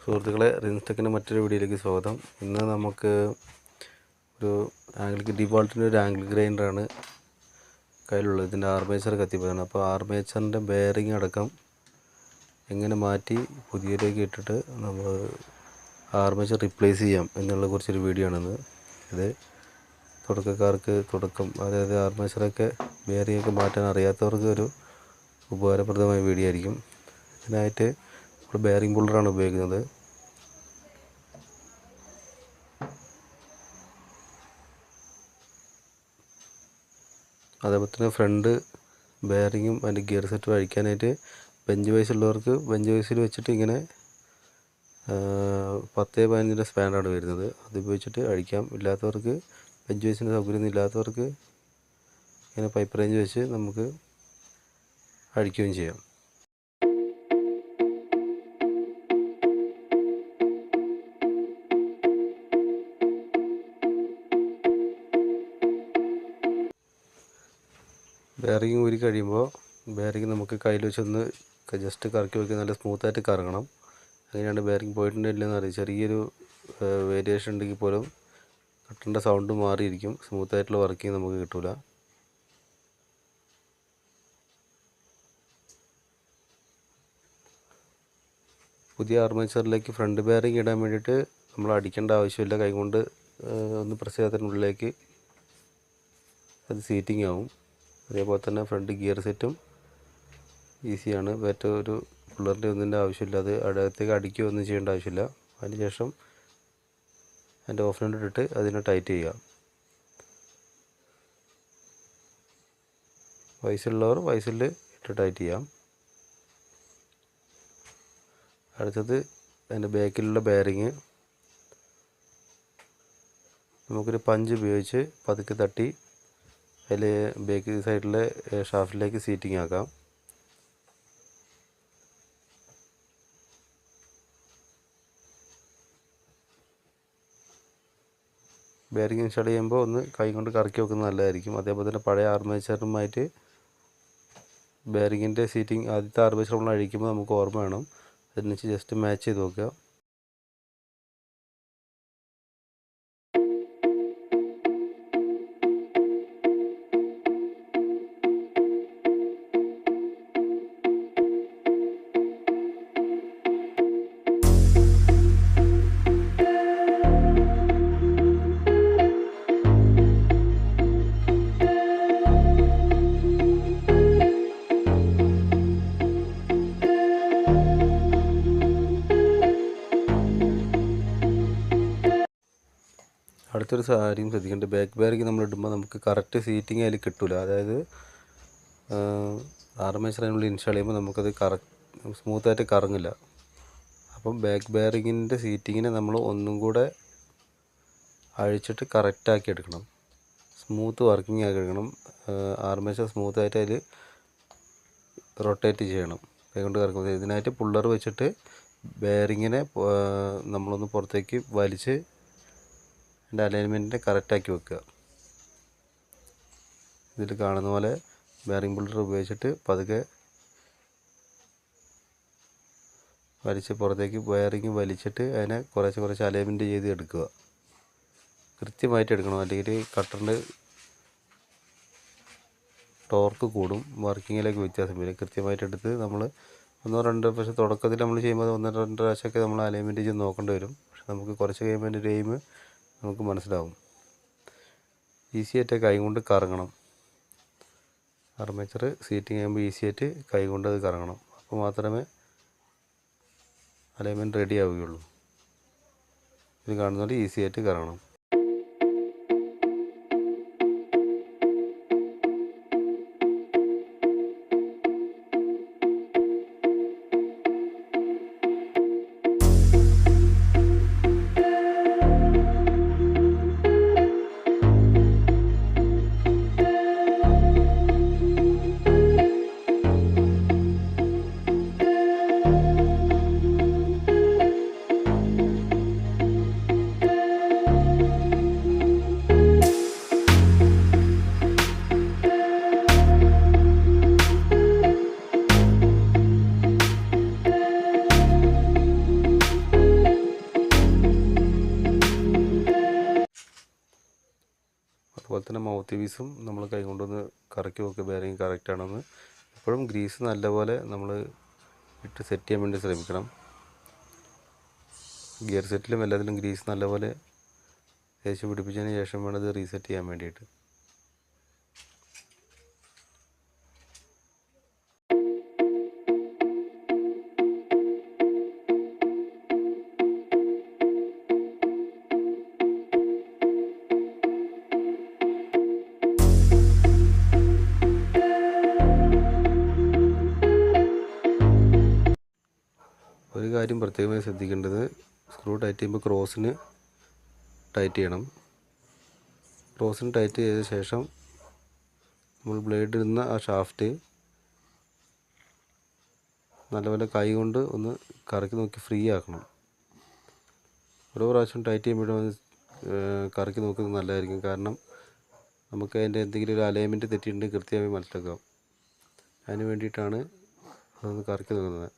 സുഹൃത്തുക്കളെ, റിൻസ്റ്റെക്കിൻ്റെ മറ്റൊരു വീഡിയോയിലേക്ക് സ്വാഗതം. ഇന്ന് നമുക്ക് ഒരു ഡിഫോൾട്ടിൻ്റെ ഒരു ആംഗിൾ ഗ്രൈൻഡറാണ് കയ്യിലുള്ളത്. ഇതിൻ്റെ ആർമേച്ചർ കത്തിപ്പോയാണ്. അപ്പോൾ ആർമേച്ചറിൻ്റെ ബെയറിംഗ് അടക്കം എങ്ങനെ മാറ്റി പുതിയതിലേക്ക് ഇട്ടിട്ട് നമ്മൾ ആർമേച്ചർ റിപ്ലേസ് ചെയ്യാം എന്നുള്ള കുറിച്ചൊരു വീഡിയോ ആണിത്. ഇത് തുടക്കക്കാർക്ക് അതായത് ആർമേച്ചറൊക്കെ ബെയറിംഗൊക്കെ മാറ്റാൻ അറിയാത്തവർക്ക് ഒരു ഉപകാരപ്രദമായ വീഡിയോ ആയിരിക്കും. ഇതിനായിട്ട് നമ്മൾ ബെയറിംഗ് പുള്ളറാണ് ഉപയോഗിക്കുന്നത്. അതേപോലെ തന്നെ ഫ്രണ്ട് ബെയറിങ്ങും അതിൻ്റെ ഗിയർ സെറ്റും അഴിക്കാനായിട്ട് ബെഞ്ച് വൈസ് ഉള്ളവർക്ക് ബെഞ്ച് വൈസിൽ വെച്ചിട്ട് ഇങ്ങനെ 10-15 സ്പാനാണ് വരുന്നത്. അത് ഉപയോഗിച്ചിട്ട് അഴിക്കാം. ഇല്ലാത്തവർക്ക് ബെഞ്ച് വൈസിൻ്റെ സൗകര്യമൊന്നും ഇല്ലാത്തവർക്ക് ഇങ്ങനെ പൈപ്പ് റേഞ്ച് വെച്ച് നമുക്ക് അഴിക്കുകയും ചെയ്യാം. ബെയറിങ് ഊരി കഴിയുമ്പോൾ ബെയറിങ് നമുക്ക് കയ്യിൽ വെച്ചൊന്ന് ജസ്റ്റ് കറക്കി വയ്ക്കുക. നല്ല സ്മൂത്തായിട്ട് കറങ്ങണം. അങ്ങനെയാണ് ബെയറിങ് പോയിട്ടുണ്ടെങ്കിലെന്ന് അറിയാം. ചെറിയൊരു വേരിയേഷൻ ഉണ്ടെങ്കിൽ പോലും കട്ടറിൻ്റെ സൗണ്ട് മാറിയിരിക്കും. സ്മൂത്തായിട്ടുള്ള വർക്കിംഗ് നമുക്ക് കിട്ടില്ല. പുതിയ ആർമേച്ചറിലേക്ക് ഫ്രണ്ട് ബെയറിങ് ഇടാൻ വേണ്ടിയിട്ട് നമ്മൾ അടിക്കേണ്ട ആവശ്യമില്ല. കൈകൊണ്ട് ഒന്ന് പ്രസ് ചെയ്യാത്തതിനുള്ളിലേക്ക് അത് സീറ്റിംഗ് ആവും. അതേപോലെ തന്നെ ഫ്രണ്ട് ഗിയർ സെറ്റും ഈസിയാണ്. ഒരു പുള്ളറിൻ്റെ ഒന്നിൻ്റെ ആവശ്യമില്ല. അത് അകത്തേക്ക് അടിക്കുകയോ ഒന്നും ചെയ്യേണ്ട ആവശ്യമില്ല. അതിനുശേഷം അതിൻ്റെ ഓഫ് ഇട്ടിട്ട് അതിനെ ടൈറ്റ് ചെയ്യുക. വയസ്സുള്ളവർ വയസ്സിൽ ഇട്ട് ടൈറ്റ് ചെയ്യാം. അടുത്തത് അതിൻ്റെ ബാക്കിലുള്ള ബെയറിങ് നമുക്കൊരു പഞ്ച് ഉപയോഗിച്ച് പതുക്കെ തട്ടി അതിൽ ബാക്ക് സൈഡിലെ ഷാഫ്റ്റിലേക്ക് സീറ്റിംഗ് ആക്കാം. ബെയറിംഗ് ഇൻസ്റ്റാൾ ചെയ്യുമ്പോൾ ഒന്ന് കൈ കൊണ്ട് കറക്കി വെക്കുന്നത് നല്ലതായിരിക്കും. അതേപോലെ തന്നെ പഴയ ആർമേച്ചറുമായിട്ട് ബെയറിങ്ങിൻ്റെ സീറ്റിംഗ് ആദ്യത്തെ ആർമേച്ചർ നമ്മൾ അഴിക്കുമ്പോൾ നമുക്ക് ഓർമ്മ വേണം. അതിനനുസരിച്ച് ജസ്റ്റ് മാച്ച് ചെയ്ത് നോക്കുക. അടുത്തൊരു കാര്യം ശ്രദ്ധിക്കേണ്ടത്, ബാക്ക് ബെയറിംഗ് നമ്മൾ ഇടുമ്പോൾ നമുക്ക് കറക്റ്റ് സീറ്റിംഗ് അതിൽ കിട്ടില്ല. അതായത് ആർമേച്ചർ അതിനുള്ളിൽ ഇൻസ്റ്റാൾ ചെയ്യുമ്പോൾ നമുക്കത് സ്മൂത്തായിട്ട് കറങ്ങില്ല. അപ്പം ബാക്ക് ബെയറിങ്ങിൻ്റെ സീറ്റിങ്ങിനെ നമ്മൾ ഒന്നും കൂടെ അഴിച്ചിട്ട് കറക്റ്റാക്കി എടുക്കണം. സ്മൂത്ത് വർക്കിംഗ് ആക്കി എടുക്കണം. ആർമേച്ചർ സ്മൂത്തായിട്ട് അതിൽ റൊട്ടേറ്റ് ചെയ്യണം കൈകൊണ്ട് കറക്കുമ്പോൾ. ഇതിനായിട്ട് പുള്ളർ വെച്ചിട്ട് ബെയറിങ്ങിനെ നമ്മളൊന്ന് പുറത്തേക്ക് വലിച്ച് അതിൻ്റെ അലൈൻമെൻറ്റിനെ കറക്റ്റാക്കി വെക്കുക. ഇതിൽ കാണുന്ന പോലെ ബെയറിംഗ് പുള്ളർ ഉപയോഗിച്ചിട്ട് പതുക്കെ വലിച്ച് പുറത്തേക്ക് ബെയറിംഗ് വലിച്ചിട്ട് അതിനെ കുറച്ച് അലൈൻമെൻറ്റ് ചെയ്ത് എടുക്കുക. കൃത്യമായിട്ട് എടുക്കണം. അല്ലെങ്കിൽ കട്ടറിൻ്റെ ടോർക്ക് കൂടും, വർക്കിങ്ങിലേക്ക് വ്യത്യാസം വരും. കൃത്യമായിട്ട് എടുത്ത് നമ്മൾ 1-2 പക്ഷേ തുടക്കത്തിൽ നമ്മൾ ചെയ്യുമ്പോൾ 1-2 പ്രാവശ്യമൊക്കെ നമ്മൾ അലൈൻമെൻറ്റ് ചെയ്ത് നോക്കേണ്ടി വരും. പക്ഷെ നമുക്ക് കുറച്ച് കഴിയുമ്പോൾ അതിൻ്റെ ഒരു എയിം നമുക്ക് മനസ്സിലാവും. ഈസിയായിട്ട് കൈ കൊണ്ട് കറങ്ങണം. ആർമേച്ചർ സീറ്റിംഗ് ചെയ്യുമ്പോൾ ഈസിയായിട്ട് കൈ കൊണ്ട് അത് കറങ്ങണം. അപ്പോൾ മാത്രമേ അലൈൻമെൻറ്റ് റെഡി ആവുകയുള്ളൂ. ഇത് കാണുന്നത് ഈസിയായിട്ട് കറങ്ങണം. തന്നെ മൗത്ത് പീസും നമ്മൾ കൈ കൊണ്ടൊന്ന് കറക്കി നോക്കുക ബെയറിങ് കറക്റ്റാണെന്ന്. എപ്പോഴും ഗ്രീസ് നല്ലപോലെ നമ്മൾ ഇട്ട് സെറ്റ് ചെയ്യാൻ വേണ്ടി ശ്രമിക്കണം. ഗിയർ സെറ്റിലും എല്ലാത്തിലും ഗ്രീസ് നല്ലപോലെ തേച്ച് പിടിപ്പിച്ചതിന് ശേഷം വേണം ഇത് റീസെറ്റ് ചെയ്യാൻ വേണ്ടിയിട്ട്. ഒരു കാര്യം പ്രത്യേകമായി ശ്രദ്ധിക്കേണ്ടത്, സ്ക്രൂ ടൈറ്റ് ചെയ്യുമ്പോൾ ക്രോസിന് ടൈറ്റ് ചെയ്യണം. ക്രോസിന് ടൈറ്റ് ചെയ്ത ശേഷം നമ്മൾ ബ്ലേഡ് ഇടുന്ന ആ ഷാഫ്റ്റ് നല്ലപോലെ കൈ കൊണ്ട് ഒന്ന് കറക്കി നോക്കി ഫ്രീ ആക്കണം. ഓരോ പ്രാവശ്യം ടൈറ്റ് ചെയ്യുമ്പോഴും കറക്കി നോക്കുന്നത് നല്ലതായിരിക്കും. കാരണം നമുക്ക് അതിൻ്റെ എന്തെങ്കിലും ഒരു അലൈൻമെൻറ്റ് തെറ്റിയിട്ടുണ്ടെങ്കിൽ കൃത്യമായി മനസ്സിലാക്കാം. അതിന് വേണ്ടിയിട്ടാണ് അതൊന്ന് കറക്കി നോക്കുന്നത്.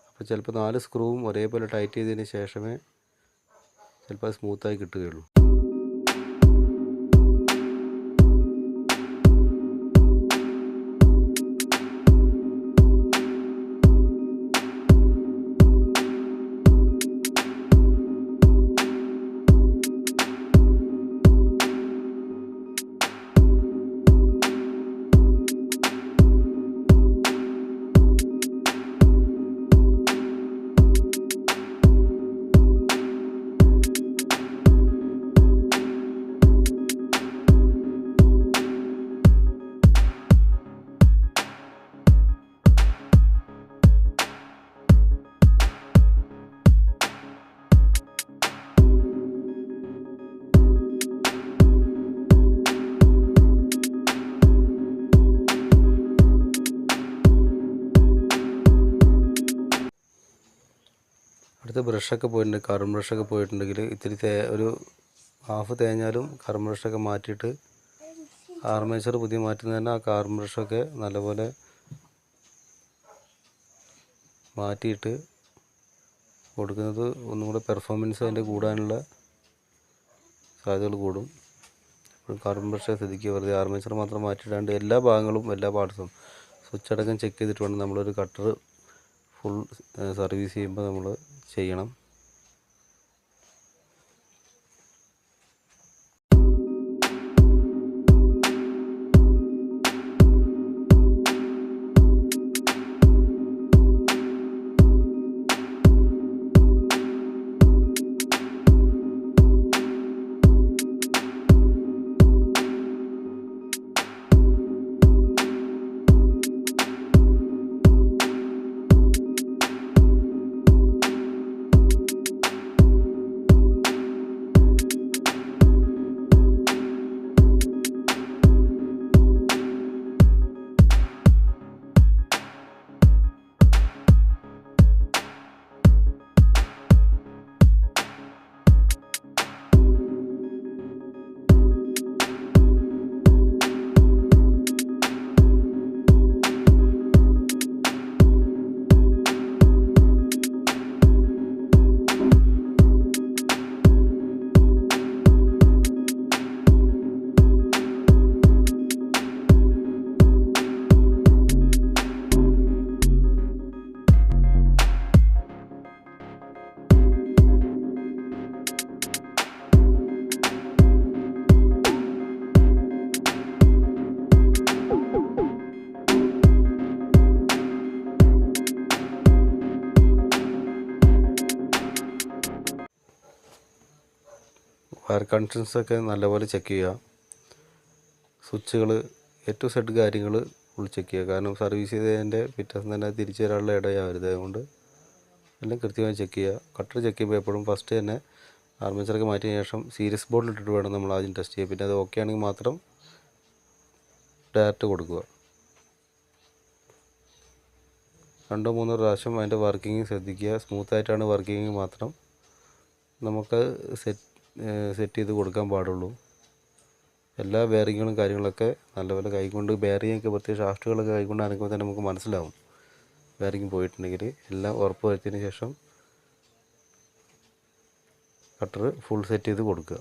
അപ്പോൾ ചിലപ്പോൾ 4 സ്ക്രൂവും ഒരേപോലെ ടൈറ്റ് ചെയ്തതിന് ശേഷമേ ചിലപ്പോൾ അത് സ്മൂത്തായി കിട്ടുകയുള്ളൂ. അടുത്ത ബ്രഷൊക്കെ പോയിട്ടുണ്ട്, കാർബൺ ബ്രഷൊക്കെ പോയിട്ടുണ്ടെങ്കിൽ ഇത്തിരി ഒരു ഹാഫ് തേഞ്ഞാലും കാർബൺ ബ്രഷൊക്കെ മാറ്റിയിട്ട് ആർമേച്ചർ പുതിയ മാറ്റുന്നത് തന്നെ ആ കാർബൺ ബ്രഷൊക്കെ നല്ലപോലെ മാറ്റിയിട്ട് കൊടുക്കുന്നത് ഒന്നും കൂടെ പെർഫോമൻസ് അതിൻ്റെ കൂടാനുള്ള സാധ്യതകൾ കൂടും. എപ്പോഴും കാർബൺ ബ്രഷ് ശ്രദ്ധിക്കുക. വെറുതെ ആർമേച്ചർ മാത്രം മാറ്റിയിടാണ്ട് എല്ലാ ഭാഗങ്ങളും എല്ലാ പാർട്സും സ്വിച്ച് അടക്കം ചെക്ക് ചെയ്തിട്ട് വേണം നമ്മളൊരു കട്ടർ ഫുൾ സർവീസ് ചെയ്യുമ്പോൾ നമ്മൾ ചെയ്യണം. വയർ കണക്ഷൻസൊക്കെ നല്ലപോലെ ചെക്ക് ചെയ്യുക. സ്വിച്ചുകൾ A to Z കാര്യങ്ങൾ ഫുൾ ചെക്ക് ചെയ്യുക. കാരണം സർവീസ് ചെയ്തതിൻ്റെ പിറ്റേന്ന് തന്നെ തിരിച്ചു വരാനുള്ള ഇടയാവരുത്. അതുകൊണ്ട് എല്ലാം കൃത്യമായി ചെക്ക് ചെയ്യുക. കട്ടർ ചെക്ക് ചെയ്യുമ്പോൾ എപ്പോഴും ഫസ്റ്റ് തന്നെ ആർമേച്ചറൊക്കെ മാറ്റിയ ശേഷം സീരീസ് ബോർഡിൽ ഇട്ടിട്ട് വേണം നമ്മൾ ആദ്യം ടെസ്റ്റ് ചെയ്യുക. പിന്നെ അത് ഓക്കെ ആണെങ്കിൽ മാത്രം ഡയറക്റ്റ് കൊടുക്കുക. 2-3 പ്രാവശ്യം അതിൻ്റെ വർക്കിംഗ് ശ്രദ്ധിക്കുക. സ്മൂത്തായിട്ടാണ് വർക്കിംഗ് മാത്രം നമുക്ക് സെറ്റ് ചെയ്ത് കൊടുക്കാൻ പാടുള്ളൂ. എല്ലാ ബെയറിങ്ങുകളും കാര്യങ്ങളൊക്കെ നല്ലപോലെ കൈകൊണ്ട് ബെയറിങ്ങൊക്കെ പ്രത്യേക ഷാഫ്റ്റുകളൊക്കെ കൈകൊണ്ട് അനക്കുമ്പോൾ തന്നെ നമുക്ക് മനസ്സിലാവും ബെയറിങ് പോയിട്ടുണ്ടെങ്കിൽ. എല്ലാം ഉറപ്പ് വരുത്തിയതിന് ശേഷം കട്ടർ ഫുൾ സെറ്റ് ചെയ്ത് കൊടുക്കുക.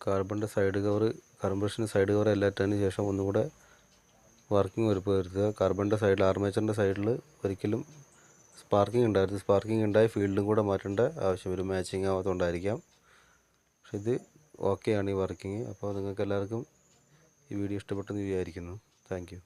കാർബണിൻ്റെ സൈഡ് കവർ, കാർബറേഷൻ്റെ സൈഡ് കവർ എല്ലാം ഇട്ടതിന് ശേഷം ഒന്നുകൂടെ വർക്കിംഗ് ഉറപ്പ് വരുത്തുക. കാർബണിൻ്റെ സൈഡിൽ, ആർമേച്ചറിൻ്റെ സൈഡിൽ ഒരിക്കലും സ്പാർക്കിംഗ് ഉണ്ടായിരുന്നു. സ്പാർക്കിംഗ് ഉണ്ടായി ഫീൽഡും കൂടെ മാറ്റേണ്ട ആവശ്യം വരും, മാച്ചിങ് ആവാത്തതുകൊണ്ടായിരിക്കാം. പക്ഷെ ഇത് ഓക്കെയാണ് ഈ വർക്കിംഗ്. അപ്പോൾ നിങ്ങൾക്ക് എല്ലാവർക്കും ഈ വീഡിയോ ഇഷ്ടപ്പെട്ടെന്ന് വിചാരിക്കുന്നു. Thank you.